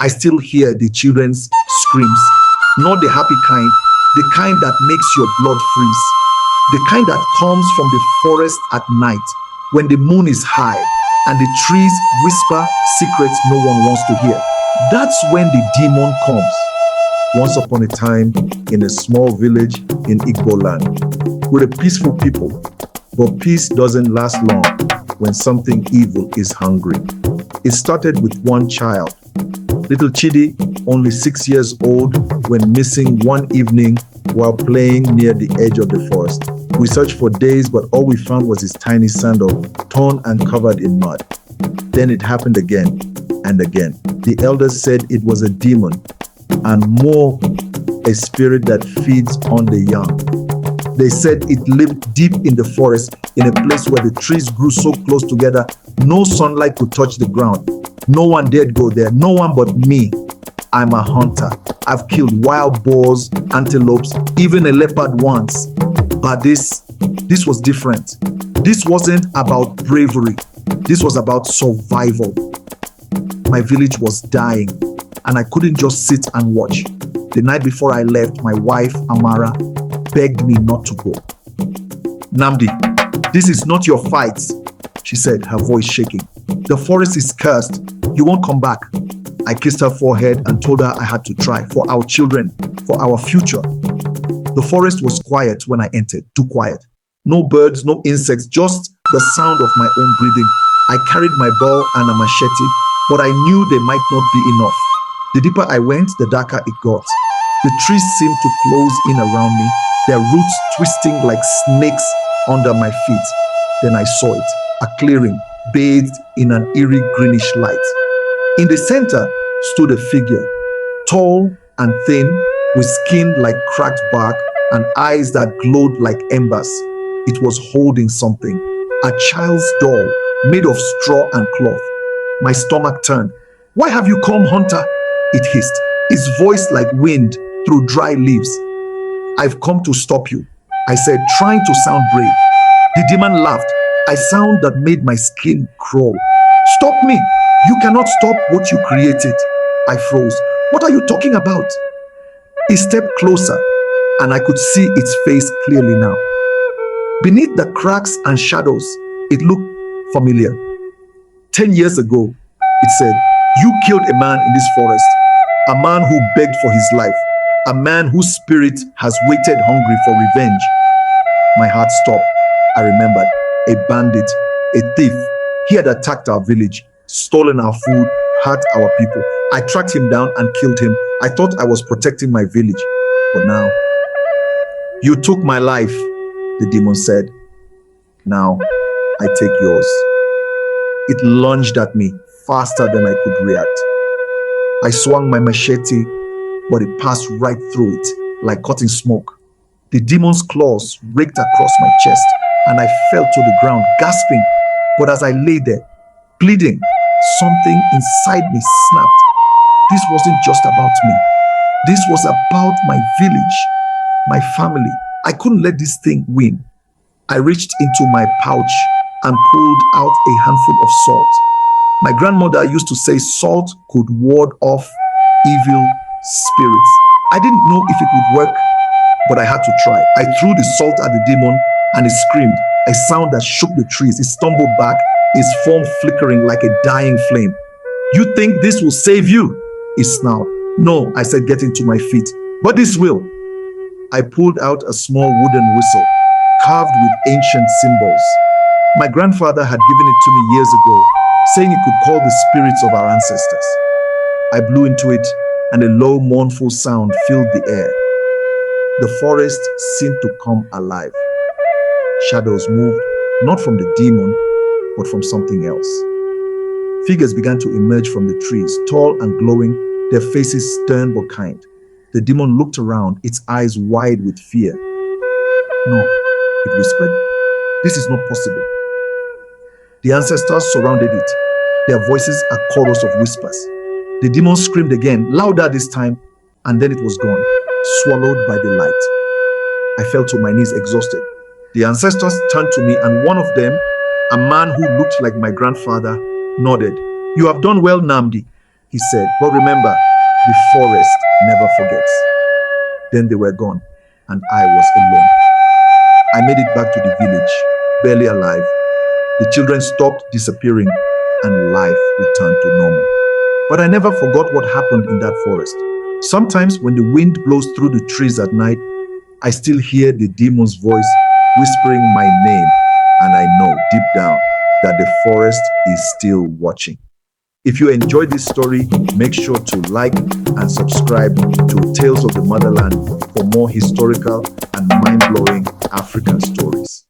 I still hear the children's screams, not the happy kind, the kind that makes your blood freeze, the kind that comes from the forest at night when the moon is high and the trees whisper secrets no one wants to hear. That's when the demon comes. Once upon a time, in a small village in Igbo land, with a peaceful people, but peace doesn't last long when something evil is hungry. It started with one child. Little Chidi, only 6 years old, went missing one evening while playing near the edge of the forest. We searched for days, but all we found was his tiny sandal, torn and covered in mud. Then it happened again and again. The elders said it was a demon, and more, a spirit that feeds on the young. They said it lived deep in the forest, in a place where the trees grew so close together, no sunlight could touch the ground. No one dared go there, no one but me. I'm a hunter. I've killed wild boars, antelopes, even a leopard once. But this was different. This wasn't about bravery. This was about survival. My village was dying, and I couldn't just sit and watch. The night before I left, my wife, Amara, begged me not to go. Nnamdi, this is not your fight, she said, her voice shaking. The forest is cursed. You won't come back. I kissed her forehead and told her I had to try, for our children, for our future. The forest was quiet when I entered, too quiet. No birds, no insects, just the sound of my own breathing. I carried my bow and a machete, but I knew they might not be enough. The deeper I went, the darker it got. The trees seemed to close in around me, their roots twisting like snakes under my feet. Then I saw it, a clearing bathed in an eerie greenish light. In the center stood a figure, tall and thin, with skin like cracked bark and eyes that glowed like embers. It was holding something, a child's doll made of straw and cloth. My stomach turned. Why have you come, hunter? It hissed, its voice like wind through dry leaves. I've come to stop you, I said, trying to sound brave. The demon laughed, a sound that made my skin crawl. Stop me! You cannot stop what you created. I froze. What are you talking about? He stepped closer, and I could see its face clearly now. Beneath the cracks and shadows, it looked familiar. 10 years ago, it said, you killed a man in this forest, a man who begged for his life, a man whose spirit has waited hungry for revenge. My heart stopped. I remembered, a bandit, a thief. He had attacked our village, stolen our food, hurt our people. I tracked him down and killed him. I thought I was protecting my village, but now, you took my life, the demon said. Now, I take yours. It lunged at me faster than I could react. I swung my machete, but it passed right through it, like cutting smoke. The demon's claws raked across my chest, and I fell to the ground, gasping. But as I lay there, bleeding, something inside me snapped. This wasn't just about me. This was about my village, my family. I couldn't let this thing win. I reached into my pouch and pulled out a handful of salt. My grandmother used to say salt could ward off evil spirits. I didn't know if it would work, but I had to try. I threw the salt at the demon and it screamed, a sound that shook the trees. It stumbled back, its form flickering like a dying flame. You think this will save you? It snarled. No, I said, getting to my feet, but this will. I pulled out a small wooden whistle, carved with ancient symbols. My grandfather had given it to me years ago, saying it could call the spirits of our ancestors. I blew into it, and a low, mournful sound filled the air. The forest seemed to come alive. Shadows moved, not from the demon, but from something else. Figures began to emerge from the trees, tall and glowing, their faces stern but kind. The demon looked around, its eyes wide with fear. No, it whispered. This is not possible. The ancestors surrounded it, their voices a chorus of whispers. The demon screamed again, louder this time, and then it was gone, swallowed by the light. I fell to my knees exhausted. The ancestors turned to me, and one of them, a man who looked like my grandfather, nodded. You have done well, Nnamdi. he said. But remember, the forest never forgets. Then they were gone, and I was alone. I made it back to the village, barely alive. The children stopped disappearing, and life returned to normal. But I never forgot what happened in that forest. Sometimes when the wind blows through the trees at night, I still hear the demon's voice whispering my name, and I know deep down that the forest is still watching. If you enjoyed this story, make sure to like and subscribe to Tales of the Motherland for more historical and mind-blowing African stories.